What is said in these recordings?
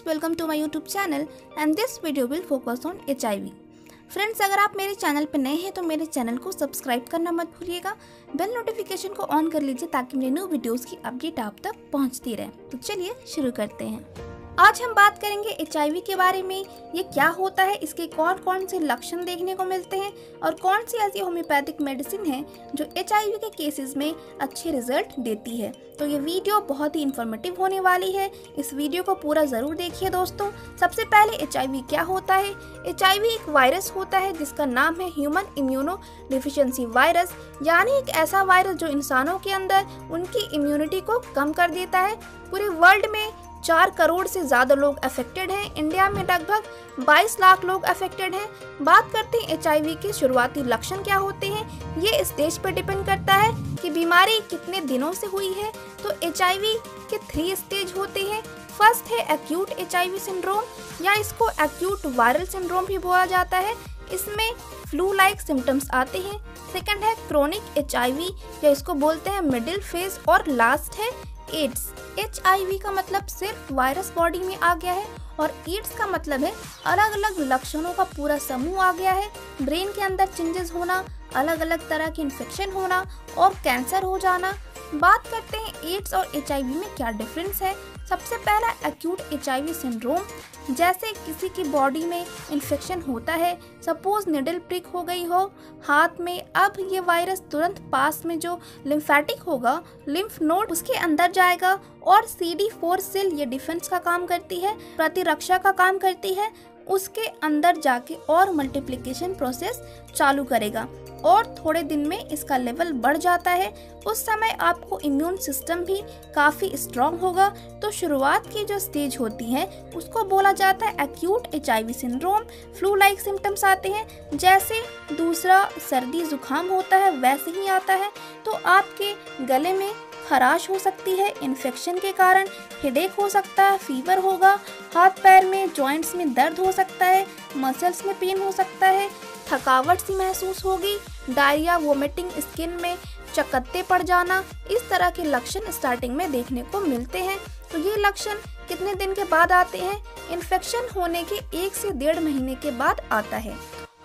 welcome to my YouTube channel and this video will focus on HIV. Friends, अगर आप मेरे channel पर नए हैं तो मेरे चैनल को सब्सक्राइब करना मत भूलिएगा। बेल नोटिफिकेशन को ऑन कर लीजिए ताकि मेरे न्यू वीडियोस की अपडेट आप तक पहुंचती रहे। तो चलिए शुरू करते हैं। आज हम बात करेंगे HIV के बारे में। ये क्या होता है, इसके कौन कौन से लक्षण देखने को मिलते हैं और कौन सी ऐसी होम्योपैथिक मेडिसिन है जो HIV के केसेस में अच्छे रिजल्ट देती है। तो ये वीडियो बहुत ही इंफॉर्मेटिव होने वाली है, इस वीडियो को पूरा ज़रूर देखिए दोस्तों। सबसे पहले HIV क्या होता है। HIV एक वायरस होता है जिसका नाम है ह्यूमन इम्यूनो डिफिशियंसी वायरस, यानी एक ऐसा वायरस जो इंसानों के अंदर उनकी इम्यूनिटी को कम कर देता है। पूरे वर्ल्ड में 4 करोड़ से ज़्यादा लोग अफेक्टेड हैं। इंडिया में लगभग 22 लाख लोग अफेक्टेड हैं। बात करते हैं HIV के शुरुआती लक्षण क्या होते हैं। ये स्टेज पर डिपेंड करता है कि बीमारी कितने दिनों से हुई है। तो HIV के 3 स्टेज होते हैं। फर्स्ट है एक्यूट HIV सिंड्रोम, या इसको एक्यूट वायरल सिंड्रोम भी बोला जाता है। इसमें फ्लू लाइक सिम्टम्स आते हैं। सेकंड है क्रोनिक HIV, या इसको बोलते हैं मिडिल फेज। और लास्ट है एड्स। HIV का मतलब सिर्फ वायरस बॉडी में आ गया है और एड्स का मतलब है अलग अलग लक्षणों का पूरा समूह आ गया है। ब्रेन के अंदर चेंजेस होना, अलग अलग तरह की इन्फेक्शन होना और कैंसर हो जाना। बात करते हैं एड्स और HIV में क्या डिफरेंस है। सबसे पहला एक्यूट HIV सिंड्रोम, जैसे किसी की बॉडी में इन्फेक्शन होता है, सपोज निडल प्रिक हो गई हो हाथ में, अब ये वायरस तुरंत पास में जो लिम्फेटिक होगा, लिम्फ नोड, उसके अंदर जाएगा और CD4 सेल, ये डिफेंस का काम करती है, प्रतिरक्षा का काम करती है, उसके अंदर जाके और मल्टीप्लिकेशन प्रोसेस चालू करेगा और थोड़े दिन में इसका लेवल बढ़ जाता है। उस समय आपको इम्यून सिस्टम भी काफ़ी स्ट्रॉन्ग होगा। तो शुरुआत की जो स्टेज होती है उसको बोला जाता है acute HIV syndrome. Flu like symptoms आते हैं, जैसे दूसरा सर्दी जुकाम होता है वैसे ही आता है। तो आपके गले में खराश हो सकती है इन्फेक्शन के कारण, हेडेक हो सकता है, फीवर होगा, हाथ पैर में जॉइंट्स में दर्द हो सकता है, मसल्स में पेन हो सकता है, थकावट सी महसूस होगी, डायरिया, वोमिटिंग, स्किन में चकत्ते पड़ जाना। इस तरह के लक्षण स्टार्टिंग में देखने को मिलते हैं। तो ये लक्षण कितने दिन के बाद आते हैं। इन्फेक्शन होने के 1 से 1.5 महीने के बाद आता है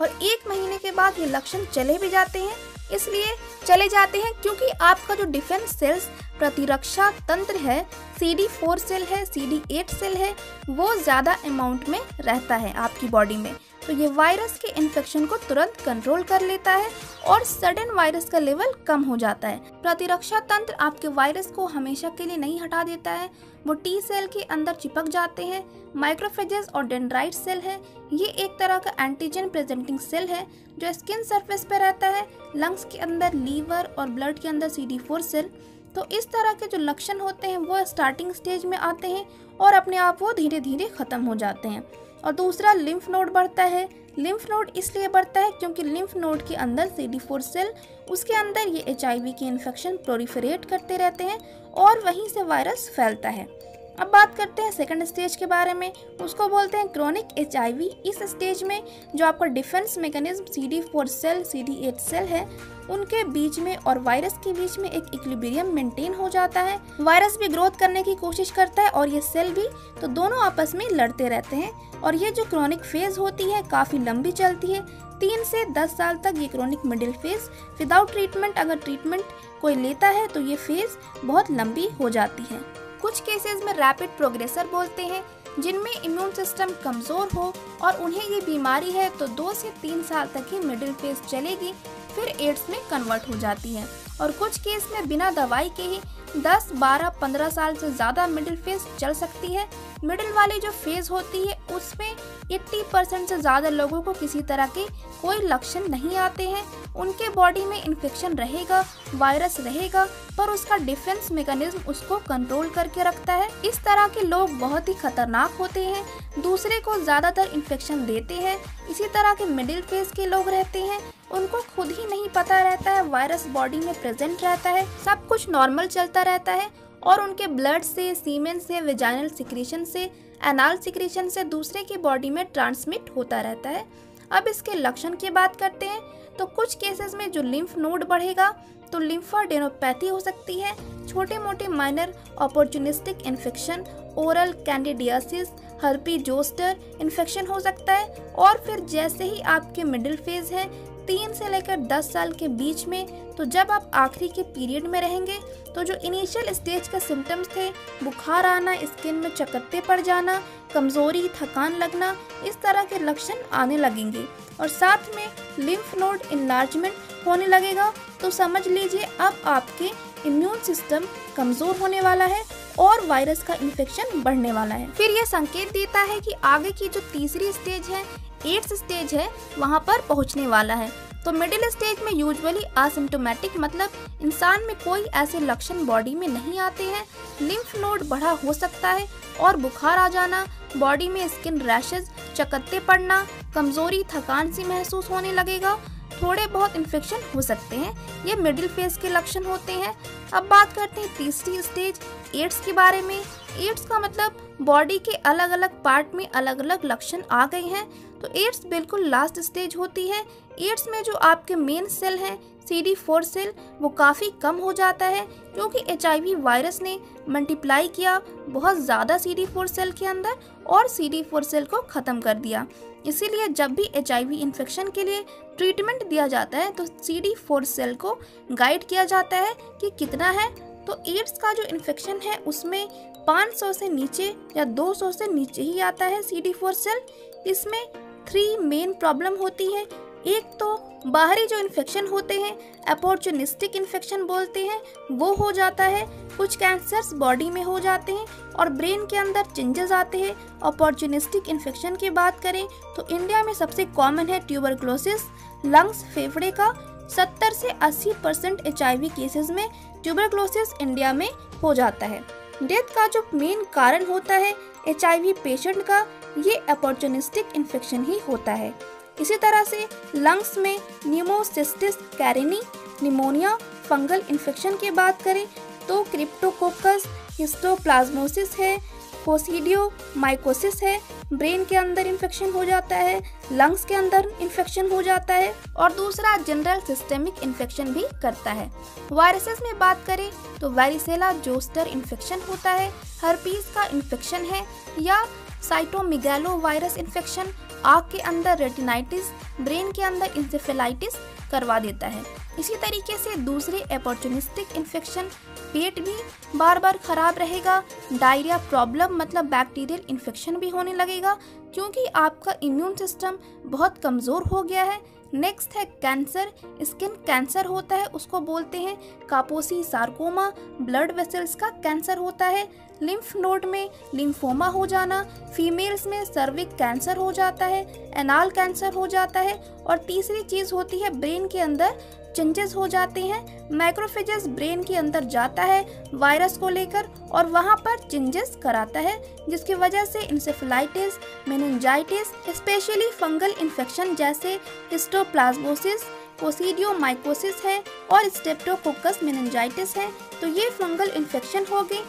और 1 महीने के बाद ये लक्षण चले भी जाते हैं। इसलिए चले जाते हैं क्योंकि आपका जो डिफेंस सेल्स, प्रतिरक्षा तंत्र है, CD4 सेल है, CD8 सेल है, वो ज़्यादा अमाउंट में रहता है आपकी बॉडी में। तो ये वायरस के इन्फेक्शन को तुरंत कंट्रोल कर लेता है और सडन वायरस का लेवल कम हो जाता है। प्रतिरक्षा तंत्र आपके वायरस को हमेशा के लिए नहीं हटा देता है, वो T सेल के अंदर चिपक जाते हैं। माइक्रोफेजेस और डेंड्राइट सेल है, ये एक तरह का एंटीजन प्रेजेंटिंग सेल है जो स्किन सरफेस पे रहता है। लंग्स के अंदर लीवर और ब्लड के अंदर CD4 सेल। तो इस तरह के जो लक्षण होते हैं वो स्टार्टिंग स्टेज में आते हैं और अपने आप वो धीरे धीरे ख़त्म हो जाते हैं। और दूसरा लिम्फ नोड बढ़ता है। लिम्फ नोड इसलिए बढ़ता है क्योंकि लिम्फ नोड के अंदर CD4 सेल, उसके अंदर ये HIV की इन्फेक्शन प्रोलिफरेट करते रहते हैं और वहीं से वायरस फैलता है। अब बात करते हैं सेकंड स्टेज के बारे में, उसको बोलते हैं क्रोनिक HIV। इस स्टेज में जो आपका defence mechanism CD4 cell, CD8 cell है, उनके बीच में और वायरस के बीच में एक इक्विलिब्रियम मेंटेन हो जाता है। वायरस भी ग्रोथ करने की कोशिश करता है और ये सेल भी, तो दोनों आपस में लड़ते रहते हैं। और ये जो क्रोनिक फेज होती है काफ़ी लंबी चलती है, 3 से 10 साल तक ये chronic middle phase. Without treatment, अगर ट्रीटमेंट कोई लेता है तो ये फेज बहुत लंबी हो जाती है। कुछ केसेस में रैपिड प्रोग्रेसर बोलते हैं, जिनमें इम्यून सिस्टम कमज़ोर हो और उन्हें ये बीमारी है तो 2 से 3 साल तक ही मिडिल फेज चलेगी, फिर एड्स में कन्वर्ट हो जाती है। और कुछ केस में बिना दवाई के ही 10, 12, 15 साल से ज़्यादा मिडिल फेज चल सकती है। मिडिल वाली जो फेज होती है उसमें 80% से ज़्यादा लोगों को किसी तरह के कोई लक्षण नहीं आते हैं। उनके बॉडी में इन्फेक्शन रहेगा, वायरस रहेगा, पर उसका डिफेंस मैकेनिज्म उसको कंट्रोल करके रखता है। इस तरह के लोग बहुत ही खतरनाक होते हैं, दूसरे को ज़्यादातर इन्फेक्शन देते हैं। इसी तरह के मिडिल फेज के लोग रहते हैं, उनको खुद ही नहीं पता रहता है, वायरस बॉडी में प्रेजेंट रहता है, सब कुछ नॉर्मल चलता रहता है और उनके ब्लड से, सीमेन से, वेजाइनल सिक्रीशन से, एनाल सिक्रीशन से दूसरे की बॉडी में ट्रांसमिट होता रहता है। अब इसके लक्षण की बात करते हैं तो कुछ केसेस में जो लिम्फ नोड बढ़ेगा तो लिम्फोडेनोपैथी हो सकती है, छोटे मोटे minor opportunistic infection oral candidiasis, herpes zoster infection हो सकता है। और फिर जैसे ही आपके मिडिल फेज है 3 से लेकर 10 साल के बीच में, तो जब आप आखिरी के पीरियड में रहेंगे तो जो इनिशियल स्टेज के सिम्टम्स थे, बुखार आना, स्किन में चकत्ते पड़ जाना, कमजोरी, थकान लगना, इस तरह के लक्षण आने लगेंगे और साथ में लिम्फ नोड इनलार्जमेंट होने लगेगा। तो समझ लीजिए अब आपके इम्यून सिस्टम कमजोर होने वाला है और वायरस का इन्फेक्शन बढ़ने वाला है। फिर यह संकेत देता है कि आगे की जो तीसरी स्टेज है, 8th स्टेज है, वहाँ पर पहुँचने वाला है। तो मिडिल स्टेज में यूजुअली असिम्प्टोमेटिक, मतलब इंसान में कोई ऐसे लक्षण बॉडी में नहीं आते हैं। लिम्फ नोड बढ़ा हो सकता है और बुखार आ जाना, बॉडी में स्किन रैशेज, चकत्ते पड़ना, कमजोरी, थकान सी महसूस होने लगेगा, थोड़े बहुत इन्फेक्शन हो सकते हैं। ये मिडिल फेज के लक्षण होते हैं। अब बात करते हैं तीसरी स्टेज, एड्स के बारे में। एड्स का मतलब बॉडी के अलग अलग पार्ट में अलग अलग लक्षण आ गए हैं। तो एड्स बिल्कुल लास्ट स्टेज होती है। एड्स में जो आपके मेन सेल हैं, CD4 सेल, वो काफ़ी कम हो जाता है क्योंकि HIV वायरस ने मल्टीप्लाई किया बहुत ज़्यादा CD4 सेल के अंदर और CD4 सेल को ख़त्म कर दिया। इसीलिए जब भी HIV इन्फेक्शन के लिए ट्रीटमेंट दिया जाता है तो CD4 सेल को गाइड किया जाता है कि कितना है। तो एड्स का जो इन्फेक्शन है उसमें 500 से नीचे या 200 से नीचे ही आता है CD4 सेल। इसमें 3 मेन प्रॉब्लम होती है। एक तो बाहरी जो इन्फेक्शन होते हैं, अपॉर्चुनिस्टिक इन्फेक्शन बोलते हैं, वो हो जाता है। कुछ कैंसर्स बॉडी में हो जाते हैं और ब्रेन के अंदर चेंजेस आते हैं। अपॉर्चुनिस्टिक इन्फेक्शन की बात करें तो इंडिया में सबसे कॉमन है ट्यूबरक्लोसिस, लंग्स, फेफड़े का। 70 से 80% HIV केसेस में ट्यूबरक्लोसिस इंडिया में हो जाता है। डेथ का जो मेन कारण होता है HIV पेशेंट का, ये अपॉर्चुनिस्टिक इन्फेक्शन ही होता है। इसी तरह से लंग्स में pneumocystis Carini, pneumonia, fungal infection की बात करें तो क्रिप्टोकोकस, हिस्टोप्लाज्मोसिस है, कोसिडियो माइकोसिस है। ब्रेन के अंदर इन्फेक्शन हो जाता है, लंग्स के अंदर इन्फेक्शन हो जाता है और दूसरा जनरल सिस्टेमिक इन्फेक्शन भी करता है। वायरसेस में बात करें तो वैरिसेला जोस्टर इन्फेक्शन होता है, हर्पीस का इन्फेक्शन है या साइटोमेगालो वायरस इन्फेक्शन आँख के अंदर रेटिनाइटिस, ब्रेन के अंदर इंसेफेलाइटिस करवा देता है। इसी तरीके से दूसरे अपॉर्चुनिस्टिक इन्फेक्शन, पेट भी बार बार खराब रहेगा, डायरिया प्रॉब्लम मतलब बैक्टीरियल इन्फेक्शन भी होने लगेगा क्योंकि आपका इम्यून सिस्टम बहुत कमज़ोर हो गया है। नेक्स्ट है कैंसर, स्किन कैंसर होता है, उसको बोलते हैं कापोसी सार्कोमा, ब्लड वेसल्स का कैंसर होता है। लिम्फ नोड में लिम्फोमा हो जाना, फीमेल्स में सर्विक कैंसर हो जाता है, एनाल कैंसर हो जाता है और तीसरी चीज़ होती है ब्रेन के अंदर चेंजेस हो जाते हैं। मैक्रोफेजेस ब्रेन के अंदर जाता है वायरस को लेकर और वहाँ पर चेंजेस कराता है जिसकी वजह से encephalitis, meningitis, specially fungal infection जैसे हिस्टोप्लाज्मोसिस, कोसिडियोमाइकोसिस है और स्ट्रेप्टोकोकस मेनिंजाइटिस है। तो ये फंगल इन्फेक्शन हो गई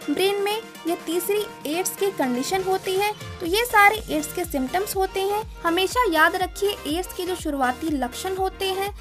ब्रेन में। ये तीसरी एड्स की कंडीशन होती है। तो ये सारे एड्स के सिम्टम्स होते हैं। हमेशा याद रखिए एड्स के जो शुरुआती लक्षण होते हैं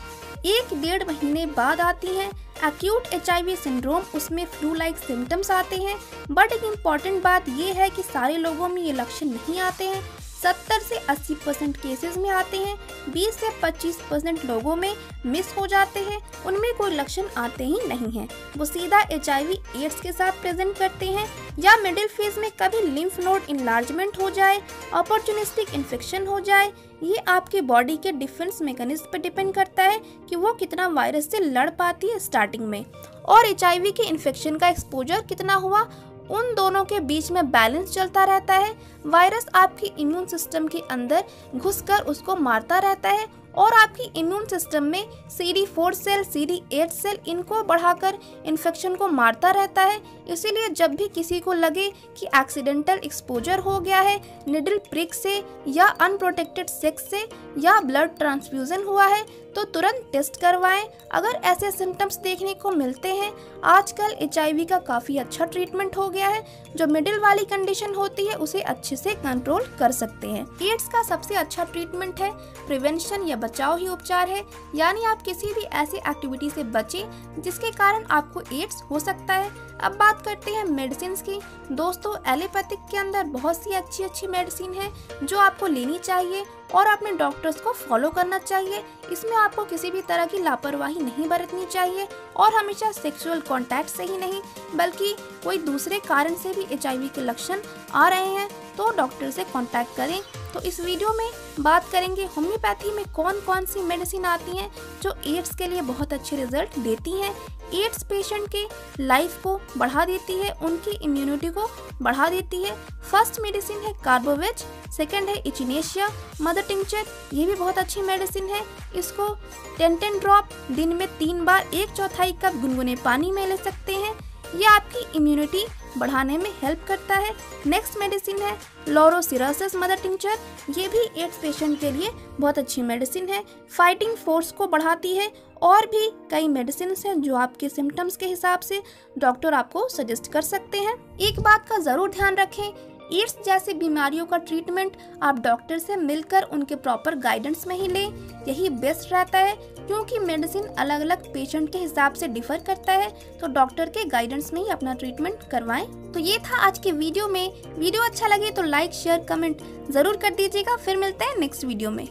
1-1.5 महीने बाद आती हैं। एक्यूट HIV सिंड्रोम, उसमें फ्लू लाइक सिम्टम्स आते हैं। बट एक इम्पॉर्टेंट बात ये है कि सारे लोगों में ये लक्षण नहीं आते हैं। 70 से 80% केसेस में आते हैं। 20 से 25% लोगों में मिस हो जाते हैं, उनमें कोई लक्षण आते ही नहीं हैं। वो सीधा HIV एड्स के साथ प्रेजेंट करते हैं या मिडिल फेज में कभी लिम्फ नोड इनलार्जमेंट हो जाए, अपॉर्चुनिस्टिक इन्फेक्शन हो जाए। ये आपके बॉडी के डिफेंस मैकेनिज्म पर डिपेंड करता है कि वो कितना वायरस से लड़ पाती है स्टार्टिंग में और HIV के इन्फेक्शन का एक्सपोजर कितना हुआ, उन दोनों के बीच में बैलेंस चलता रहता है। वायरस आपकी इम्यून सिस्टम के अंदर घुसकर उसको मारता रहता है और आपकी इम्यून सिस्टम में CD4 सेल, CD8 सेल इनको बढ़ाकर इन्फेक्शन को मारता रहता है। इसीलिए जब भी किसी को लगे कि एक्सीडेंटल एक्सपोजर हो गया है निडल प्रिक से या अनप्रोटेक्टेड सेक्स से या ब्लड ट्रांसफ्यूजन हुआ है तो तुरंत टेस्ट करवाएं। अगर ऐसे सिम्टम्स देखने को मिलते हैं, आजकल HIV का काफ़ी अच्छा ट्रीटमेंट हो गया है। जो मिडिल वाली कंडीशन होती है उसे अच्छे से कंट्रोल कर सकते हैं। एड्स का सबसे अच्छा ट्रीटमेंट है प्रिवेंशन या बचाव ही उपचार है, यानी आप किसी भी ऐसी एक्टिविटी से बचें जिसके कारण आपको एड्स हो सकता है। अब बात करते हैं मेडिसिन की। दोस्तों, एलोपैथिक के अंदर बहुत सी अच्छी मेडिसिन है जो आपको लेनी चाहिए और अपने डॉक्टर्स को फॉलो करना चाहिए। इसमें आपको किसी भी तरह की लापरवाही नहीं बरतनी चाहिए और हमेशा सेक्सुअल कांटेक्ट से ही नहीं बल्कि कोई दूसरे कारण से भी HIV के लक्षण आ रहे हैं तो डॉक्टर से कांटेक्ट करें। तो इस वीडियो में बात करेंगे होम्योपैथी में कौन कौन सी मेडिसिन आती हैं जो एड्स के लिए बहुत अच्छे रिजल्ट देती हैं, एड्स पेशेंट के लाइफ को बढ़ा देती है, उनकी इम्यूनिटी को बढ़ा देती है। फर्स्ट मेडिसिन है कार्बोवेज, सेकंड है इचिनेशिया मदर टिंचर, ये भी बहुत अच्छी मेडिसिन है। इसको 10 ड्रॉप दिन में 3 बार 1/4 कप गुनगुने पानी में ले सकते हैं। ये आपकी इम्यूनिटी बढ़ाने में हेल्प करता है। नेक्स्ट मेडिसिन है लोरोसिरासिस मदर टिंचर, ये भी एड्स पेशेंट के लिए बहुत अच्छी मेडिसिन है, फाइटिंग फोर्स को बढ़ाती है। और भी कई मेडिसिन हैं जो आपके सिम्टम्स के हिसाब से डॉक्टर आपको सजेस्ट कर सकते हैं। एक बात का ज़रूर ध्यान रखें, एड्स जैसी बीमारियों का ट्रीटमेंट आप डॉक्टर से मिलकर उनके प्रॉपर गाइडेंस में ही लें, यही बेस्ट रहता है क्योंकि मेडिसिन अलग अलग पेशेंट के हिसाब से डिफर करता है। तो डॉक्टर के गाइडेंस में ही अपना ट्रीटमेंट करवाएं। तो ये था आज के वीडियो में। वीडियो अच्छा लगे तो लाइक शेयर कमेंट ज़रूर कर दीजिएगा। फिर मिलते हैं नेक्स्ट वीडियो में।